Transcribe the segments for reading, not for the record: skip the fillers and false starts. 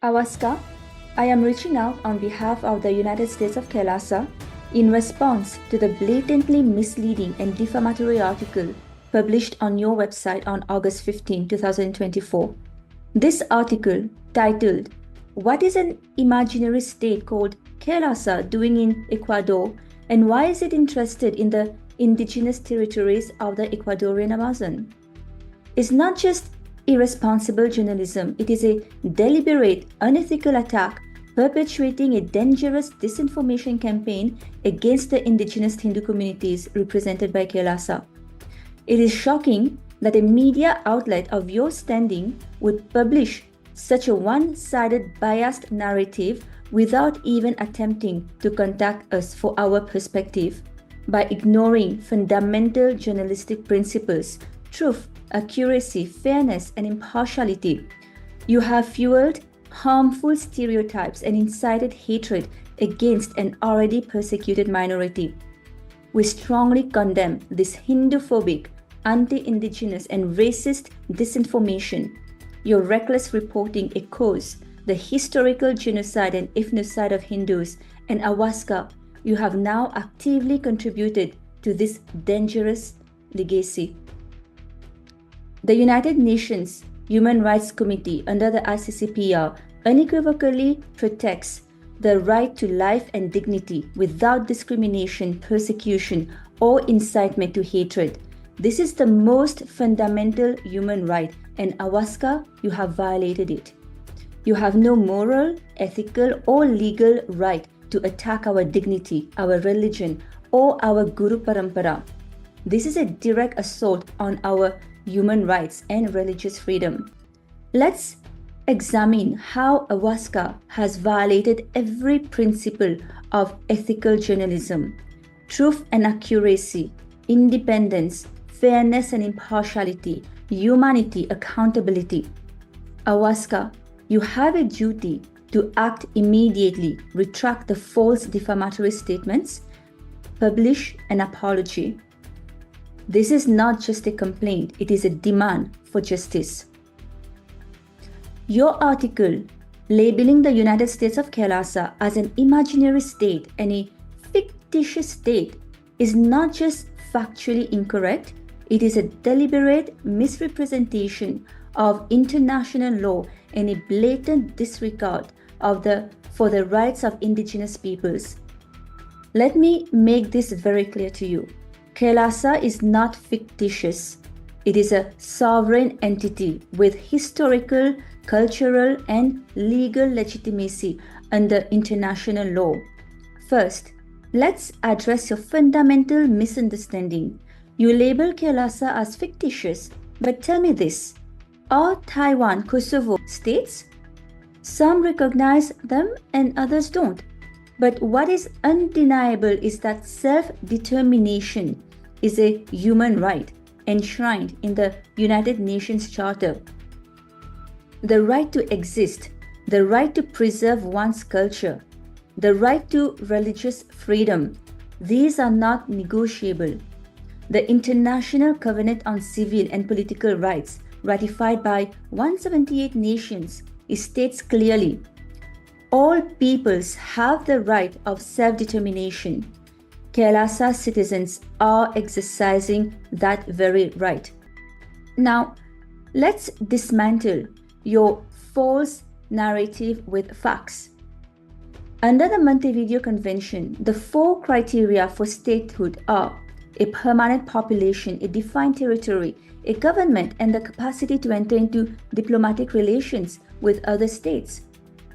AWASQA, I am reaching out on behalf of the United States of KAILASA in response to the blatantly misleading and defamatory article published on your website on August 15, 2024. This article, titled, "What is an imaginary state called KAILASA doing in Ecuador and why is it interested in the indigenous territories of the Ecuadorian Amazon?" is not just irresponsible journalism, it is a deliberate, unethical attack perpetuating a dangerous disinformation campaign against the indigenous Hindu communities represented by KAILASA. It is shocking that a media outlet of your standing would publish such a one-sided, biased narrative without even attempting to contact us for our perspective, by ignoring fundamental journalistic principles, truth, accuracy, fairness, and impartiality. You have fueled harmful stereotypes and incited hatred against an already persecuted minority. We strongly condemn this Hindu-phobic, anti-indigenous, and racist disinformation. Your reckless reporting echoes the historical genocide and ethnocide of Hindus, and AWASQA, you have now actively contributed to this dangerous legacy. The United Nations Human Rights Committee under the ICCPR unequivocally protects the right to life and dignity without discrimination, persecution, or incitement to hatred. This is the most fundamental human right, and AWASQA, you have violated it. You have no moral, ethical, or legal right to attack our dignity, our religion, or our Guru Parampara. This is a direct assault on our human rights and religious freedom. Let's examine how AWASQA has violated every principle of ethical journalism: truth and accuracy, independence, fairness and impartiality, humanity, accountability. AWASQA, you have a duty to act immediately, retract the false defamatory statements, publish an apology. This is not just a complaint, it is a demand for justice. Your article labeling the United States of KAILASA as an imaginary state and a fictitious state is not just factually incorrect, it is a deliberate misrepresentation of international law and a blatant disregard for the rights of indigenous peoples. Let me make this very clear to you. KAILASA is not fictitious. It is a sovereign entity with historical, cultural, and legal legitimacy under international law. First, let's address your fundamental misunderstanding. You label KAILASA as fictitious, but tell me this: are Taiwan, Kosovo states? Some recognize them and others don't. But what is undeniable is that self-determination is a human right enshrined in the United Nations Charter. The right to exist, the right to preserve one's culture, the right to religious freedom, these are not negotiable. The International Covenant on Civil and Political Rights, ratified by 178 nations, states clearly, all peoples have the right of self-determination. KAILASA citizens are exercising that very right. Now, let's dismantle your false narrative with facts. Under the Montevideo Convention, the 4 criteria for statehood are a permanent population, a defined territory, a government, and the capacity to enter into diplomatic relations with other states.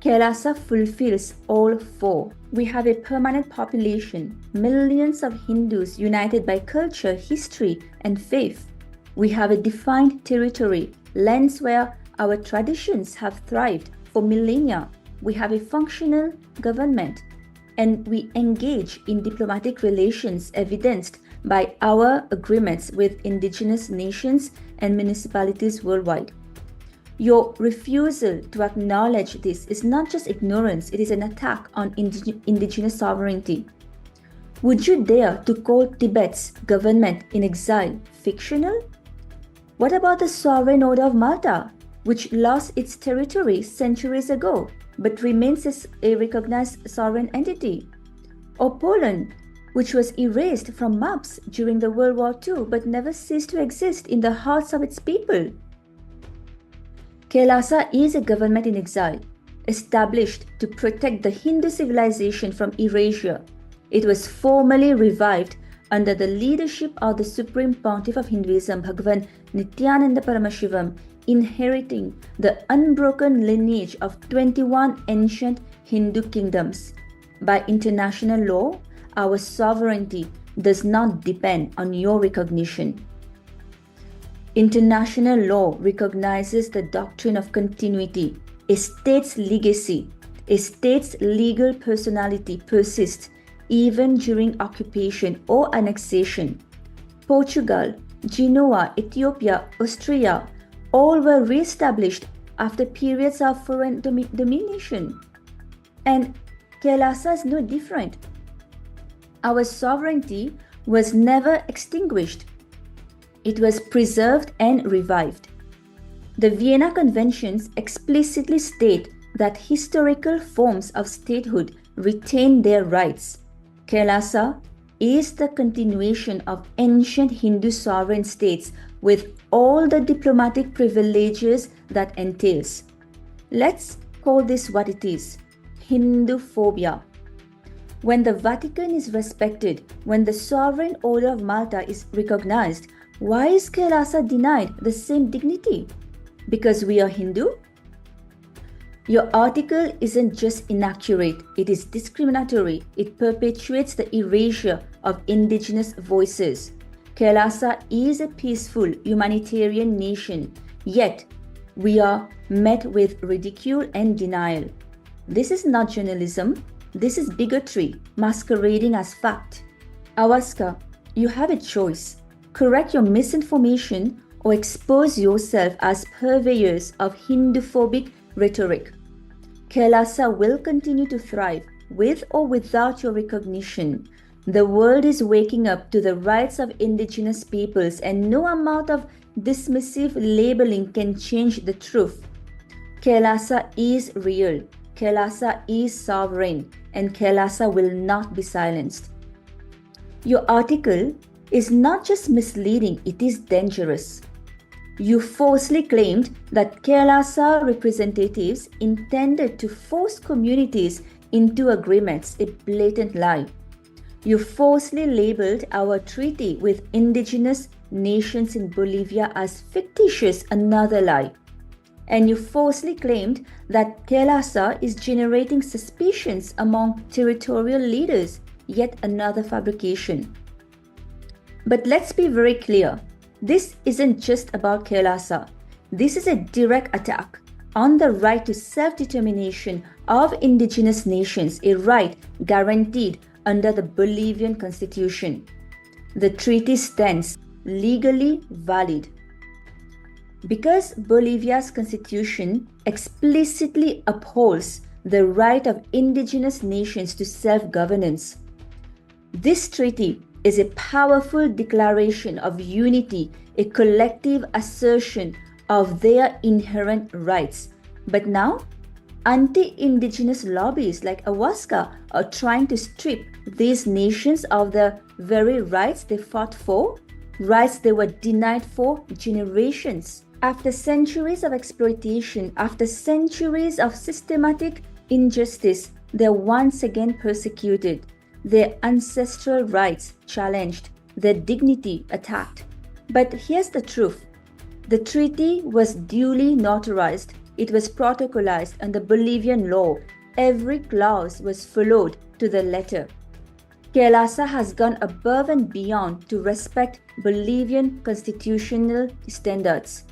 KAILASA fulfills all 4. We have a permanent population, millions of Hindus united by culture, history, and faith. We have a defined territory, lands where our traditions have thrived for millennia. We have a functional government, and we engage in diplomatic relations evidenced by our agreements with indigenous nations and municipalities worldwide. Your refusal to acknowledge this is not just ignorance, it is an attack on indigenous sovereignty. Would you dare to call Tibet's government in exile fictional? What about the Sovereign Order of Malta? which lost its territory centuries ago but remains a recognized sovereign entity. Or Poland, which was erased from maps during the World War II but never ceased to exist in the hearts of its people. Kailasa is a government in exile, established to protect the Hindu civilization from erasure. It was formally revived under the leadership of the Supreme Pontiff of Hinduism, Bhagavan Nithyananda Paramashivam, inheriting the unbroken lineage of 21 ancient Hindu kingdoms. By international law, our sovereignty does not depend on your recognition. International law recognizes the doctrine of continuity. A state's legacy, a state's legal personality persists even during occupation or annexation. Portugal, Genoa, Ethiopia, Austria, all were re-established after periods of foreign domination. And Kailasa is no different. Our sovereignty was never extinguished. It was preserved and revived. The Vienna Conventions explicitly state that historical forms of statehood retain their rights. Kailasa is the continuation of ancient Hindu sovereign states with all the diplomatic privileges that entails. Let's call this what it is: Hinduphobia. When the Vatican is respected, when the sovereign order of Malta is recognized, why is Kailasa denied the same dignity? Because we are Hindu? Your article isn't just inaccurate, it is discriminatory. It perpetuates the erasure of indigenous voices. Kailasa is a peaceful humanitarian nation, yet we are met with ridicule and denial. This is not journalism, this is bigotry masquerading as fact. AWASQA, you have a choice. Correct your misinformation or expose yourself as purveyors of Hinduphobic rhetoric. Kailasa will continue to thrive with or without your recognition. The world is waking up to the rights of indigenous peoples, and no amount of dismissive labeling can change the truth. Kailasa is real, Kailasa is sovereign, and Kailasa will not be silenced. Your article is not just misleading, it is dangerous. You falsely claimed that Kailasa representatives intended to force communities into agreements, a blatant lie. You falsely labeled our treaty with indigenous nations in Bolivia as fictitious, another lie. And you falsely claimed that Kailasa is generating suspicions among territorial leaders, yet another fabrication. But let's be very clear. This isn't just about Kailasa. This is a direct attack on the right to self-determination of indigenous nations, a right guaranteed under the Bolivian constitution. The treaty stands legally valid. Because Bolivia's constitution explicitly upholds the right of indigenous nations to self-governance. This treaty is a powerful declaration of unity, a collective assertion of their inherent rights. But now, anti-indigenous lobbies like AWASQA are trying to strip these nations of the very rights they fought for, rights they were denied for generations. After centuries of exploitation, after centuries of systematic injustice, they're once again persecuted, their ancestral rights challenged, their dignity attacked. But here's the truth. The treaty was duly notarized. It was protocolized under Bolivian law. Every clause was followed to the letter. Kailasa has gone above and beyond to respect Bolivian constitutional standards.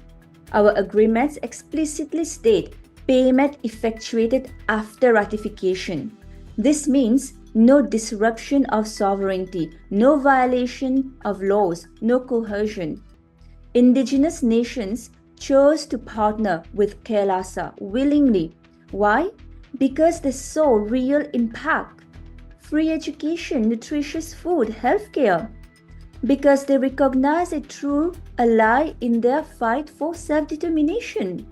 Our agreements explicitly state payment effectuated after ratification. This means no disruption of sovereignty, no violation of laws, no coercion. Indigenous nations chose to partner with Kailasa willingly. Why? Because they saw real impact. Free education, nutritious food, healthcare. Because they recognize a true ally in their fight for self-determination.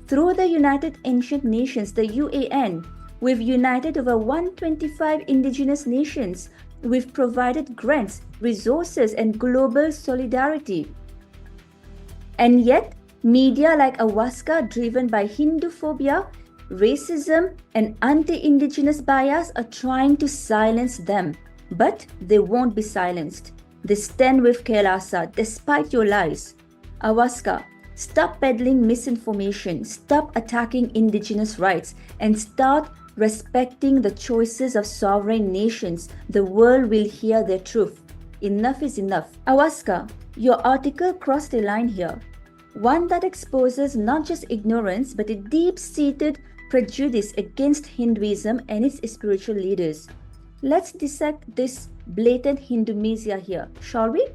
Through the United Ancient Nations, the UAN, we've united over 125 indigenous nations. We've provided grants, resources, and global solidarity. And yet, media like AWASQA, driven by Hinduphobia, racism, and anti-indigenous bias, are trying to silence them. But they won't be silenced. They stand with Kailasa despite your lies. AWASQA, stop peddling misinformation, stop attacking indigenous rights, and start respecting the choices of sovereign nations. The world will hear their truth. Enough is enough. AWASQA, your article crossed a line here. One that exposes not just ignorance but a deep-seated prejudice against Hinduism and its spiritual leaders. Let's dissect this blatant Hindumasia here, shall we?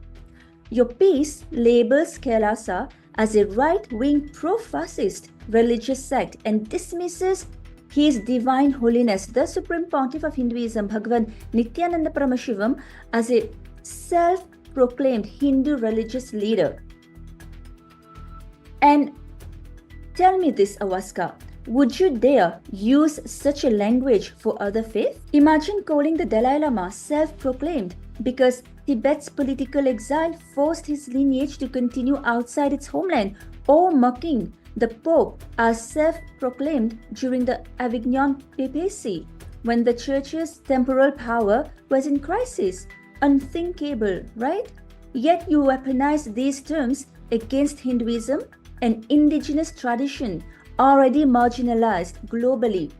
Your piece labels Kailasa as a right-wing pro-fascist religious sect and dismisses His Divine Holiness, the Supreme Pontiff of Hinduism, Bhagavan Nithyananda Paramashivam, as a self-proclaimed Hindu religious leader. And tell me this, AWASQA, would you dare use such a language for other faiths? Imagine calling the Dalai Lama self-proclaimed because Tibet's political exile forced his lineage to continue outside its homeland, or mocking the Pope as self-proclaimed during the Avignon papacy when the Church's temporal power was in crisis. Unthinkable, right? Yet you weaponize these terms against Hinduism, an indigenous tradition already marginalized globally.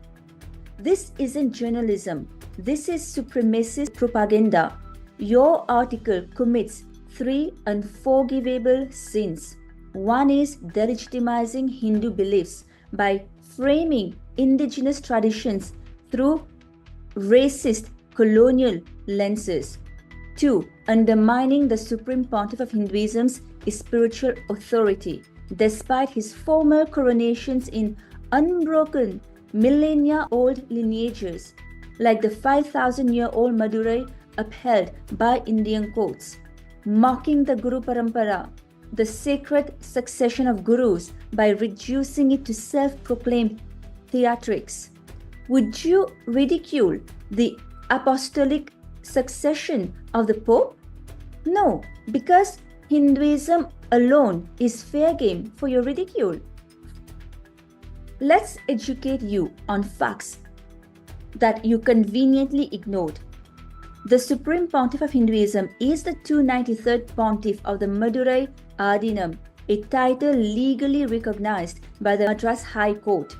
This isn't journalism. This is supremacist propaganda. Your article commits 3 unforgivable sins. One is delegitimizing Hindu beliefs by framing indigenous traditions through racist colonial lenses. 2. Undermining the Supreme Pontiff of Hinduism's spiritual authority, despite his former coronations in unbroken millennia-old lineages, like the 5,000-year-old Madurai upheld by Indian courts. Mocking the Guru Parampara, the sacred succession of gurus, by reducing it to self-proclaimed theatrics. Would you ridicule the apostolic succession of the Pope? No, because Hinduism alone is fair game for your ridicule. Let's educate you on facts that you conveniently ignored. The Supreme Pontiff of Hinduism is the 293rd Pontiff of the Madurai Adinam, a title legally recognized by the Madras High Court.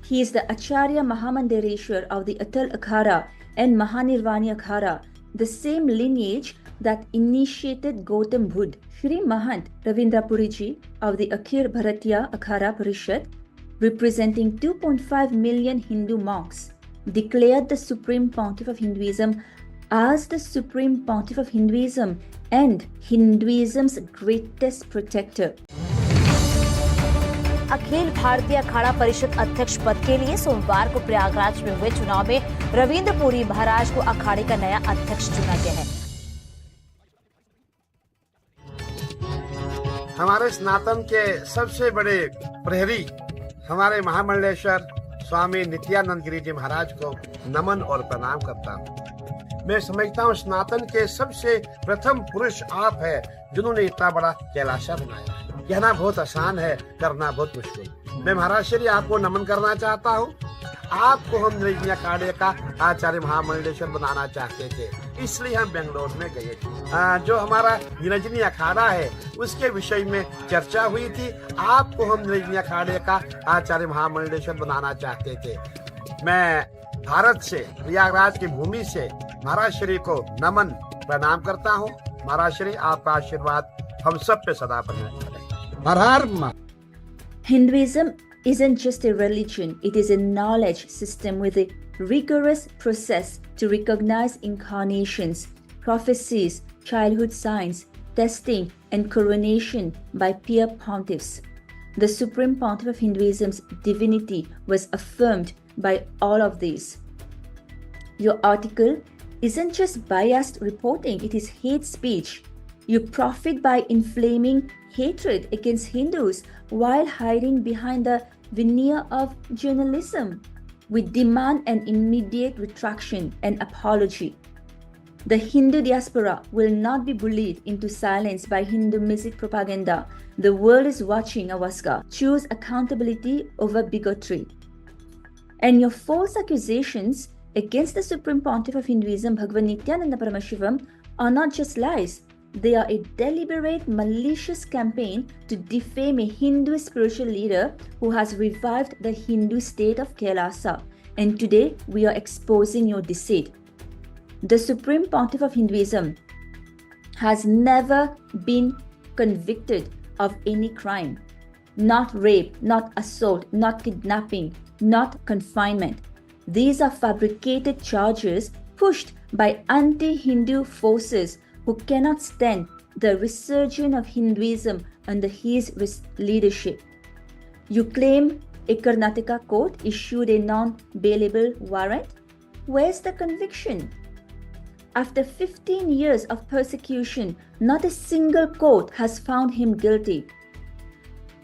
He is the Acharya Mahamandireshwar of the Atal Akhara and Mahanirvani Akhara, the same lineage that initiated Gautam Buddha. Shri Mahant Ravindra Puriji of the Akhir Bharatiya Akhara Parishad, representing 2.5 million Hindu monks, declared the Supreme Pontiff of Hinduism as the Supreme Pontiff of Hinduism and Hinduism's greatest protector. Akhil Bharatiya Akhara Parishad अध्यक्ष पद के लिए सोमवार को प्रयागराज में हुए चुनाव में रविंद्र पुरी महाराज को अखाड़े का नया अध्यक्ष चुना गया है। हमारे सनातन के सबसे बड़े प्रहरी हमारे महामंडलेश्वर स्वामी नित्यानंद गिरी जी महाराज को नमन और प्रणाम करता हूँ। मैं समझता हूँ सनातन के सबसे प्रथम पुरुष आप है जिन्होंने इतना बड़ा कैलासा बनाया है। कहना बहुत आसान है, करना बहुत मुश्किल। मैं महाराज श्री आपको नमन करना चाहता हूँ। आपको हम निरंजनी अखाड़े का आचार्य महामंडलेश्वर बनाना चाहते थे, इसलिए हम बेंगलोर में गए थे। जो हमारा निरंजनी अखाड़ा है उसके विषय में चर्चा हुई थी। आपको हम निरंजनी अखाड़े का आचार्य महामंडलेश्वर बनाना चाहते थे। मैं भारत से, प्रयागराज की भूमि से महाराज श्री को नमन प्रणाम करता हूँ। महाराज श्री आपका आशीर्वाद हम सब पे सदा बने रहे। हर हर Mahadev. Hinduism isn't just a religion, it is a knowledge system with a rigorous process to recognize incarnations, prophecies, childhood signs, testing, and coronation by peer pontiffs. The Supreme Pontiff of Hinduism's divinity was affirmed by all of these. Your article isn't just biased reporting, it is hate speech. You profit by inflaming hatred against Hindus while hiding behind the veneer of journalism. We demand an immediate retraction and apology. The Hindu diaspora will not be bullied into silence by Hindu music propaganda. The world is watching, AWASQA. Choose accountability over bigotry. And your false accusations against the Supreme Pontiff of Hinduism, Bhagavan Nithyananda Paramashivam, are not just lies. They are a deliberate, malicious campaign to defame a Hindu spiritual leader who has revived the Hindu state of Kailasa. And today, we are exposing your deceit. The Supreme Pontiff of Hinduism has never been convicted of any crime. Not rape, not assault, not kidnapping, not confinement. These are fabricated charges pushed by anti-Hindu forces who cannot stand the resurgence of Hinduism under his leadership. You claim a Karnataka court issued a non-bailable warrant? Where's the conviction? After 15 years of persecution, not a single court has found him guilty.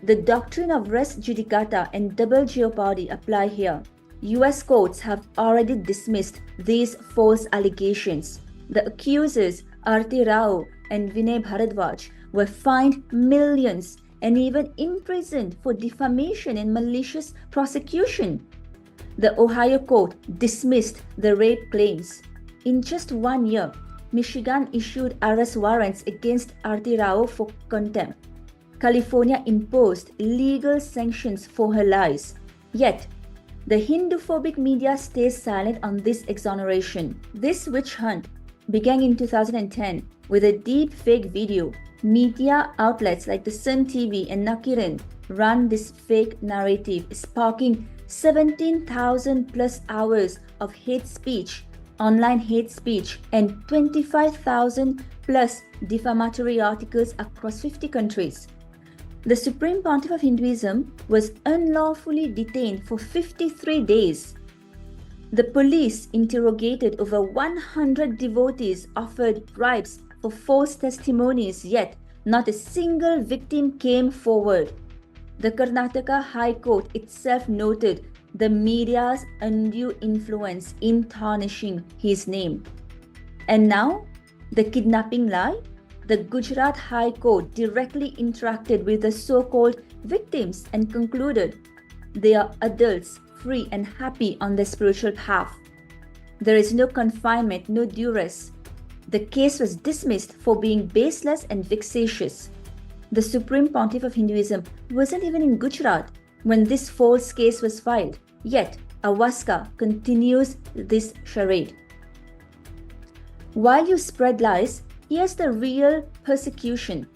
The doctrine of res judicata and double jeopardy apply here. US courts have already dismissed these false allegations. The accusers, Aarti Rao and Vinay Bharadwaj, were fined millions and even imprisoned for defamation and malicious prosecution. The Ohio court dismissed the rape claims. In just 1 year, Michigan issued arrest warrants against Aarti Rao for contempt. California imposed legal sanctions for her lies. Yet, the Hindu-phobic media stays silent on this exoneration. This witch hunt began in 2010 with a deep fake video. Media outlets like the Sun TV and Nakiran run this fake narrative, sparking 17,000 plus hours of hate speech, online hate speech, and 25,000 plus defamatory articles across 50 countries. The Supreme Pontiff of Hinduism was unlawfully detained for 53 days. The police interrogated over 100 devotees, offered bribes for false testimonies, yet not a single victim came forward. The Karnataka High Court itself noted the media's undue influence in tarnishing his name. And now, the kidnapping lie? The Gujarat High Court directly interacted with the so-called victims and concluded they are adults, free and happy on their spiritual path. There is no confinement, no duress. The case was dismissed for being baseless and vexatious. The Supreme Pontiff of Hinduism wasn't even in Gujarat when this false case was filed. Yet, AWASQA continues this charade. While you spread lies, here's the real persecution.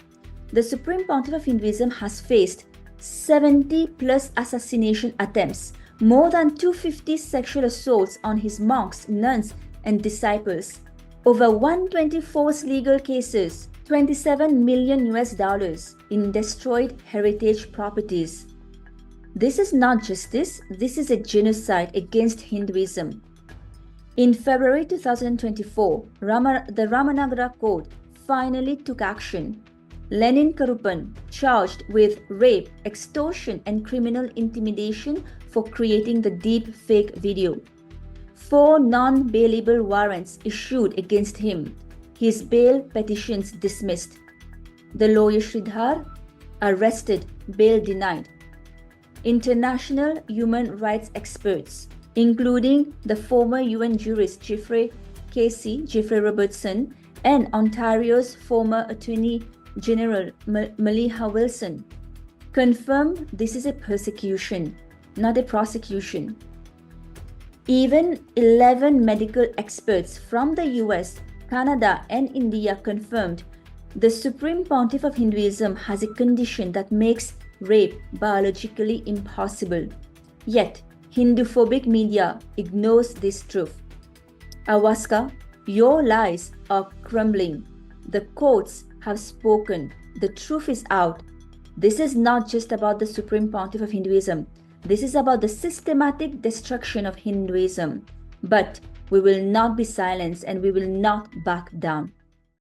The Supreme Pontiff of Hinduism has faced 70 plus assassination attempts, more than 250 sexual assaults on his monks, nuns, and disciples, over 124 legal cases, $27 million in destroyed heritage properties. This is not justice, this is a genocide against Hinduism. In February 2024, the Ramanagara Court finally took action. Lenin Karupan charged with rape, extortion, and criminal intimidation for creating the deep fake video. 4 non-bailable warrants issued against him. His bail petitions dismissed. The lawyer Sridhar arrested, bail denied. International human rights experts, including the former UN jurist Jeffrey Robertson and Ontario's former Attorney General Maliha Wilson, confirmed this is a persecution, not a prosecution. Even 11 medical experts from the US, Canada, and India confirmed the Supreme Pontiff of Hinduism has a condition that makes rape biologically impossible. Yet, Hindu-phobic media ignores this truth. AWASQA, your lies are crumbling. The courts have spoken. The truth is out. This is not just about the Supreme Pontiff of Hinduism. This is about the systematic destruction of Hinduism. But we will not be silenced and we will not back down.